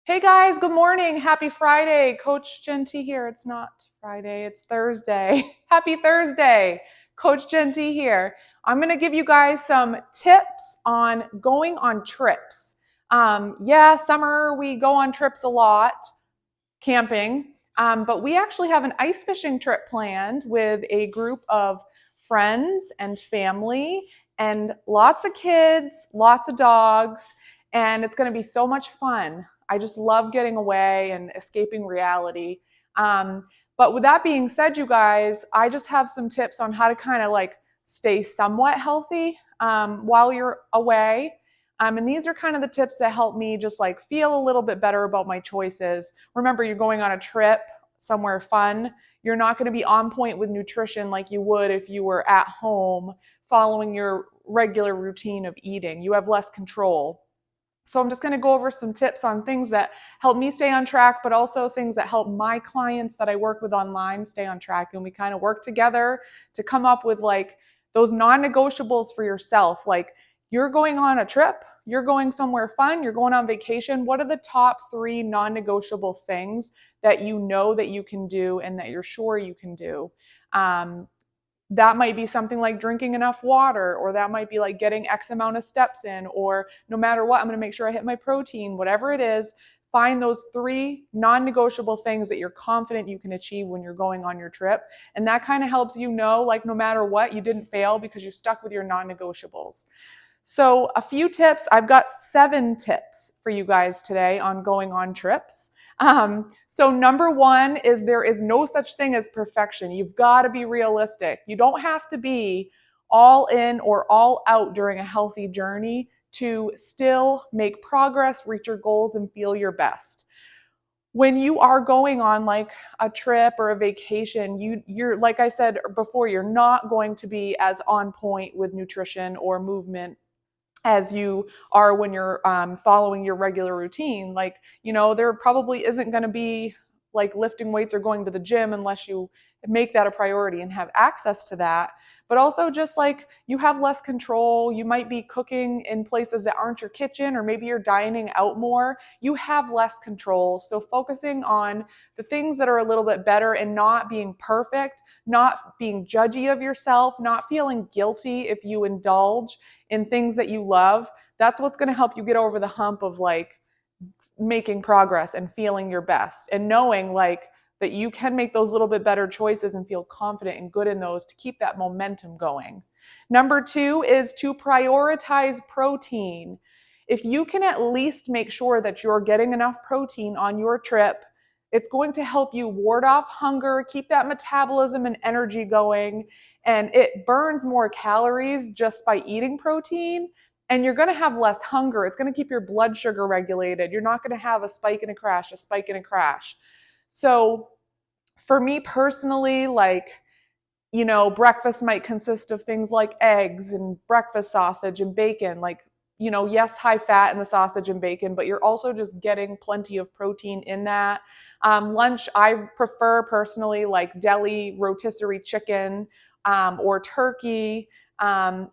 Hey guys, good morning. Happy Friday. Coach Genty here. It's not Friday, it's Thursday. Happy Thursday. Coach Genty here. I'm going to give you guys some tips on going on trips. Yeah, summer we go on trips a lot, camping, but we actually have an ice fishing trip planned with a group of friends and family and lots of kids, lots of dogs, and it's going to be so much fun. I just love getting away and escaping reality. Um, but with that being said, you guys, I just have some tips on how to kind of like stay somewhat healthy while you're away. And these are kind of the tips that help me just like feel a little bit better about my choices. Remember, you're going on a trip somewhere fun. You're not going to be on point with nutrition like you would if you were at home following your regular routine of eating. You have less control. So I'm just going to go over some tips on things that help me stay on track, but also things that help my clients that I work with online stay on track. And we kind of work together to come up with like those non-negotiables for yourself. Like you're going on a trip, you're going somewhere fun, you're going on vacation. What are the top 3 non-negotiable things that you know that you can do and that you're sure you can do? Um, that might be something like drinking enough water, or that might be like getting X amount of steps in, or no matter what, I'm going to make sure I hit my protein, whatever it is. Find those 3 non-negotiable things that you're confident you can achieve when you're going on your trip. And that kind of helps you know, like, no matter what, you didn't fail because you stuck with your non-negotiables. So, a few tips. I've got 7 tips for you guys today on going on trips. So, number 1 is there is no such thing as perfection. You've got to be realistic. You don't have to be all in or all out during a healthy journey to still make progress, reach your goals, and feel your best. When you are going on like a trip or a vacation, you're like I said before, you're not going to be as on point with nutrition or movement as you are when you're following your regular routine. Like, there probably isn't going to be like lifting weights or going to the gym unless you make that a priority and have access to that. But also, just like you have less control, you might be cooking in places that aren't your kitchen, or maybe you're dining out more. You have less control. So, focusing on the things that are a little bit better and not being perfect, not being judgy of yourself, not feeling guilty if you indulge in things that you love, that's what's going to help you get over the hump of like making progress and feeling your best, and knowing like that you can make those little bit better choices and feel confident and good in those to keep that momentum going. Number 2 is to prioritize protein. If you can at least make sure that you're getting enough protein on your trip, it's going to help you ward off hunger, keep that metabolism and energy going, and it burns more calories just by eating protein. And you're going to have less hunger. It's going to keep your blood sugar regulated. You're not going to have a spike and a crash, a spike and a crash. So, for me personally, like, breakfast might consist of things like eggs and breakfast sausage and bacon. Like, yes, high fat in the sausage and bacon, but you're also just getting plenty of protein in that. Lunch, I prefer personally like deli rotisserie chicken or turkey.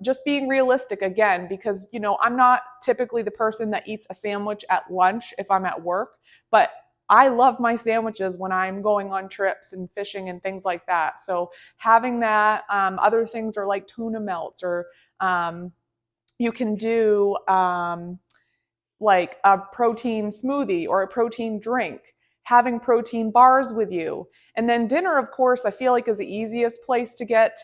Just being realistic again, because, I'm not typically the person that eats a sandwich at lunch if I'm at work, but I love my sandwiches when I'm going on trips and fishing and things like that. So having that, other things are like tuna melts, or you can do like a protein smoothie or a protein drink, having protein bars with you. And then dinner, of course, I feel like is the easiest place to get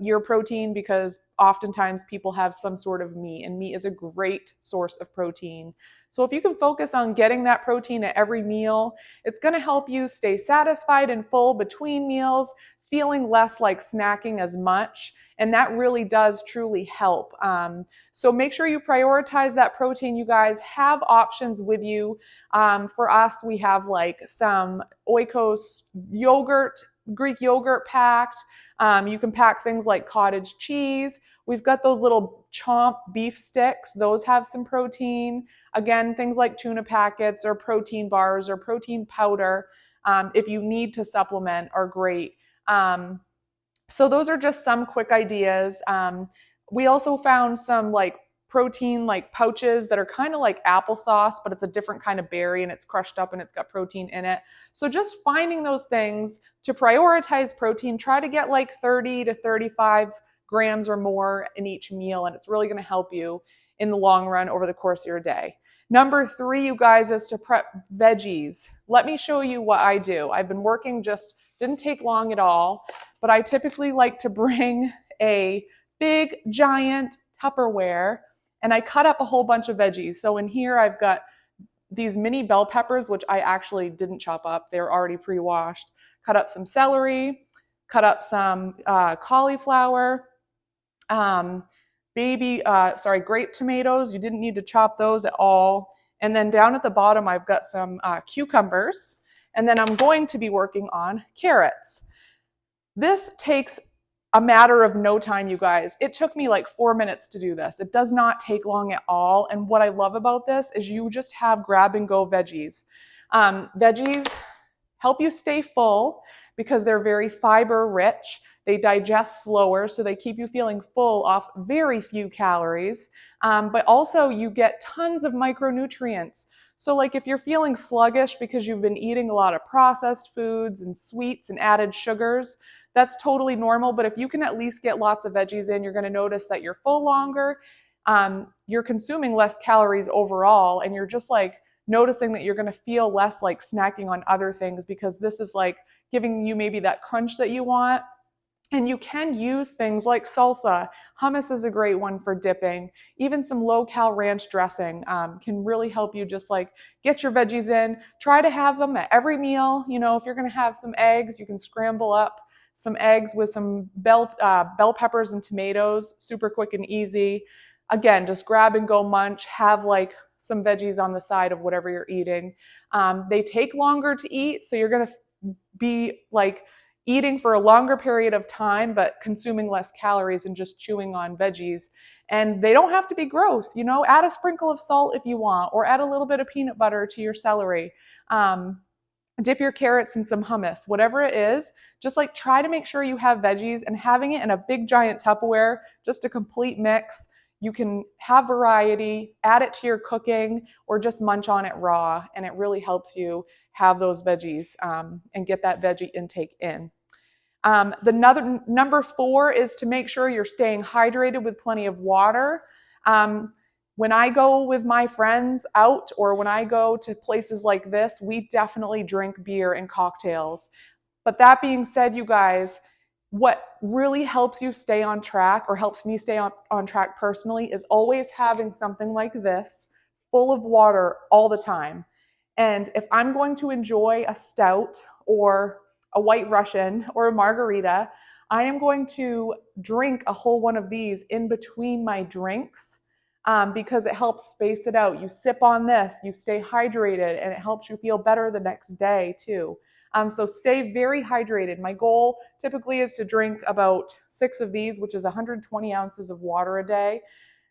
your protein, because oftentimes people have some sort of meat, and meat is a great source of protein. So if you can focus on getting that protein at every meal, it's going to help you stay satisfied and full between meals, feeling less like snacking as much. And that really does truly help. So make sure you prioritize that protein, you guys. Have options with you. For us, we have like some Oikos yogurt, Greek yogurt packed. You can pack things like cottage cheese. We've got those little chomp beef sticks. Those have some protein. Again, things like tuna packets or protein bars or protein powder, if you need to supplement, are great. So those are just some quick ideas. We also found some like protein like pouches that are kind of like applesauce, but it's a different kind of berry and it's crushed up and it's got protein in it. So just finding those things to prioritize protein, try to get like 30 to 35 grams or more in each meal, and it's really going to help you in the long run over the course of your day. Number 3, you guys, is to prep veggies. Let me show you what I do. I've been working, just didn't take long at all, but I typically like to bring a big giant Tupperware and I cut up a whole bunch of veggies. So in here I've got these mini bell peppers, which I actually didn't chop up. They're already pre-washed. Cut up some celery, cut up some cauliflower, um, grape tomatoes. You didn't need to chop those at all. And then down at the bottom, I've got some cucumbers. And then I'm going to be working on carrots. This takes a matter of no time, you guys. It took me like 4 minutes to do this. It does not take long at all. And what I love about this is you just have grab and go veggies. Veggies help you stay full because they're very fiber rich. They digest slower, so they keep you feeling full off very few calories. But also you get tons of micronutrients. So like if you're feeling sluggish because you've been eating a lot of processed foods and sweets and added sugars, that's totally normal. But if you can at least get lots of veggies in, you're going to notice that you're full longer. You're consuming less calories overall, and you're just like noticing that you're going to feel less like snacking on other things because this is like giving you maybe that crunch that you want. And you can use things like salsa. Hummus is a great one for dipping. Even some low-cal ranch dressing can really help you just like get your veggies in. Try to have them at every meal. You know, if you're going to have some eggs, you can scramble up some eggs with some bell peppers and tomatoes. Super quick and easy. Again, just grab and go munch. Have like some veggies on the side of whatever you're eating. They take longer to eat, so you're going to be like eating for a longer period of time, but consuming less calories and just chewing on veggies. And they don't have to be gross, you know, add a sprinkle of salt if you want, or add a little bit of peanut butter to your celery. Dip your carrots in some hummus, whatever it is, just like try to make sure you have veggies, and having it in a big giant Tupperware, just a complete mix. You can have variety, add it to your cooking, or just munch on it raw, and it really helps you have those veggies and get that veggie intake in. Number 4 is to make sure you're staying hydrated with plenty of water. When I go with my friends out, or when I go to places like this, we definitely drink beer and cocktails. But that being said, you guys, what really helps you stay on track, or helps me stay on track personally, is always having something like this full of water all the time. And if I'm going to enjoy a stout or a white Russian or a margarita, I am going to drink a whole one of these in between my drinks because it helps space it out. You sip on this, you stay hydrated, and it helps you feel better the next day too. So stay very hydrated. My goal typically is to drink about 6 of these, which is 120 ounces of water a day.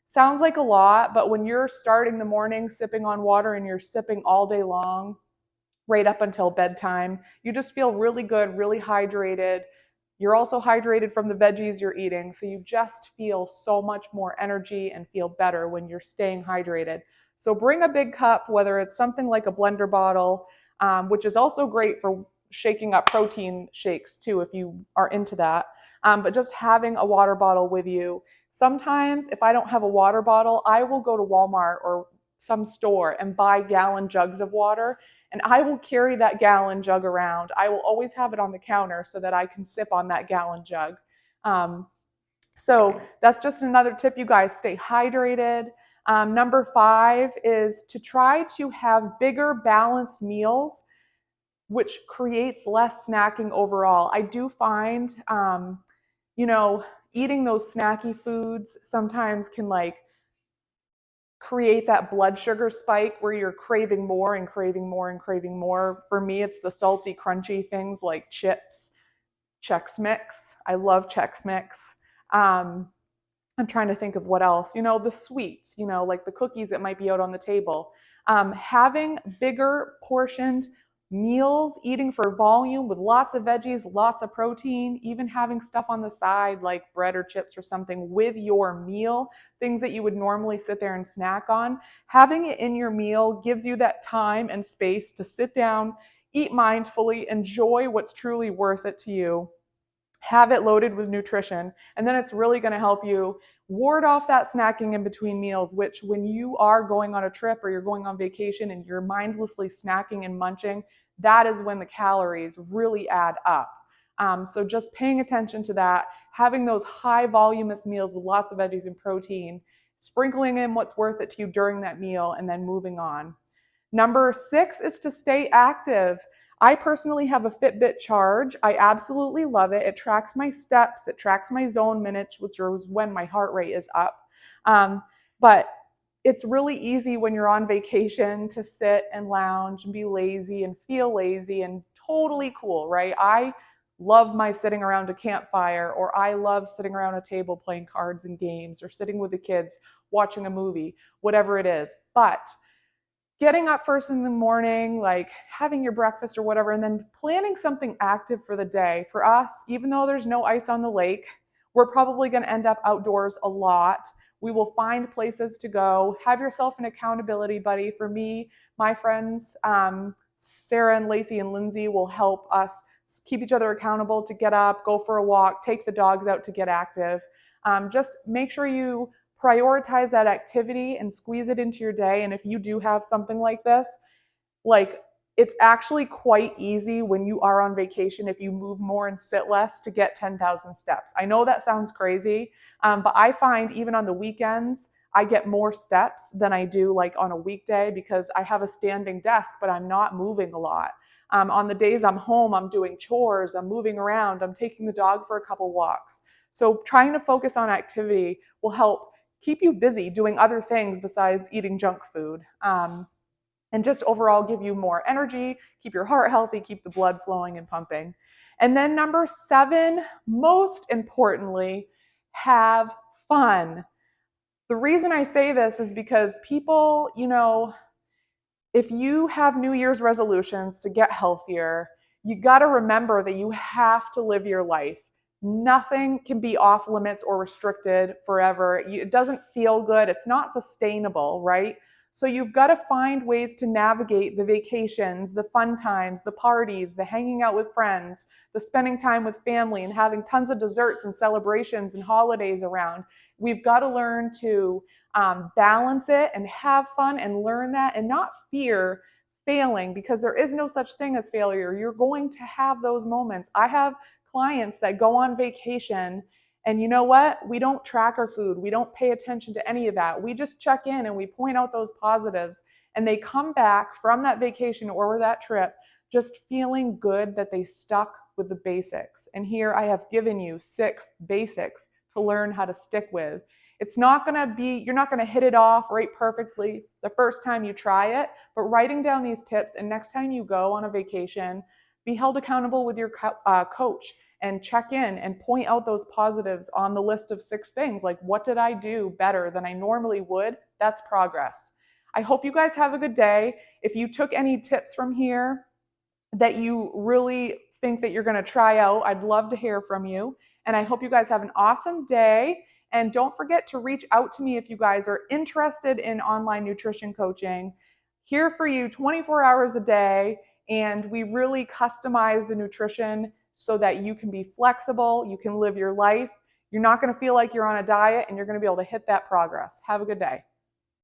Sounds like a lot, but when you're starting the morning sipping on water and you're sipping all day long, right up until bedtime, you just feel really good, really hydrated. You're also hydrated from the veggies you're eating, so you just feel so much more energy and feel better when you're staying hydrated. So bring a big cup, whether it's something like a blender bottle, which is also great for shaking up protein shakes too, if you are into that. But just having a water bottle with you. Sometimes if I don't have a water bottle, I will go to Walmart or some store and buy gallon jugs of water, and I will carry that gallon jug around. I will always have it on the counter so that I can sip on that gallon jug. So that's just another tip, you guys. Stay hydrated. Number 5 is to try to have bigger balanced meals, which creates less snacking overall. I do find, eating those snacky foods sometimes can like create that blood sugar spike where you're craving more and craving more and craving more. For me, it's the salty, crunchy things like chips, Chex Mix. I love Chex Mix. I'm trying to think of what else. The sweets, like the cookies that might be out on the table. Having bigger portioned meals, eating for volume with lots of veggies, lots of protein, even having stuff on the side like bread or chips or something with your meal, things that you would normally sit there and snack on. Having it in your meal gives you that time and space to sit down, eat mindfully, enjoy what's truly worth it to you, have it loaded with nutrition, and then it's really going to help you ward off that snacking in between meals, which when you are going on a trip or you're going on vacation and you're mindlessly snacking and munching, that is when the calories really add up. So just paying attention to that, having those high voluminous meals with lots of veggies and protein, sprinkling in what's worth it to you during that meal, and then moving on. Number 6 is to stay active. I personally have a Fitbit Charge. I absolutely love it. It tracks my steps, it tracks my zone minutes, which is when my heart rate is up. But it's really easy when you're on vacation to sit and lounge and be lazy and feel lazy and totally cool, right? I love my sitting around a campfire, or I love sitting around a table playing cards and games, or sitting with the kids watching a movie, whatever it is. But getting up first in the morning, like having your breakfast or whatever, and then planning something active for the day. For us, even though there's no ice on the lake, we're probably going to end up outdoors a lot. We will find places to go. Have yourself an accountability buddy. For me, my friends, Sarah and Lacey and Lindsay, will help us keep each other accountable to get up, go for a walk, take the dogs out to get active. Just make sure you prioritize that activity and squeeze it into your day. And if you do have something like this, like, it's actually quite easy when you are on vacation, if you move more and sit less, to get 10,000 steps. I know that sounds crazy, but I find even on the weekends, I get more steps than I do like on a weekday, because I have a standing desk, but I'm not moving a lot. On the days I'm home, I'm doing chores, I'm moving around, I'm taking the dog for a couple walks. So trying to focus on activity will help keep you busy doing other things besides eating junk food. And just overall give you more energy, keep your heart healthy, keep the blood flowing and pumping. And then number 7, most importantly, have fun. The reason I say this is because people, if you have New Year's resolutions to get healthier, you got to remember that you have to live your life. Nothing can be off limits or restricted forever. It doesn't feel good. It's not sustainable, right? So you've got to find ways to navigate the vacations, the fun times, the parties, the hanging out with friends, the spending time with family and having tons of desserts and celebrations and holidays around. We've got to learn to balance it and have fun and learn that, and not fear failing, because there is no such thing as failure. You're going to have those moments. I have clients that go on vacation, and you know what? We don't track our food. We don't pay attention to any of that. We just check in and we point out those positives, and they come back from that vacation or that trip just feeling good that they stuck with the basics. And here I have given you 6 basics to learn how to stick with. It's not going to be, you're not going to hit it off right perfectly the first time you try it, but writing down these tips, and next time you go on a vacation, be held accountable with your coach and check in and point out those positives on the list of 6 things. Like, what did I do better than I normally would? That's progress. I hope you guys have a good day. If you took any tips from here that you really think that you're going to try out, I'd love to hear from you. And I hope you guys have an awesome day. And don't forget to reach out to me if you guys are interested in online nutrition coaching. Here for you 24 hours a day. And we really customize the nutrition so that you can be flexible, you can live your life. You're not going to feel like you're on a diet, and you're going to be able to hit that progress. Have a good day.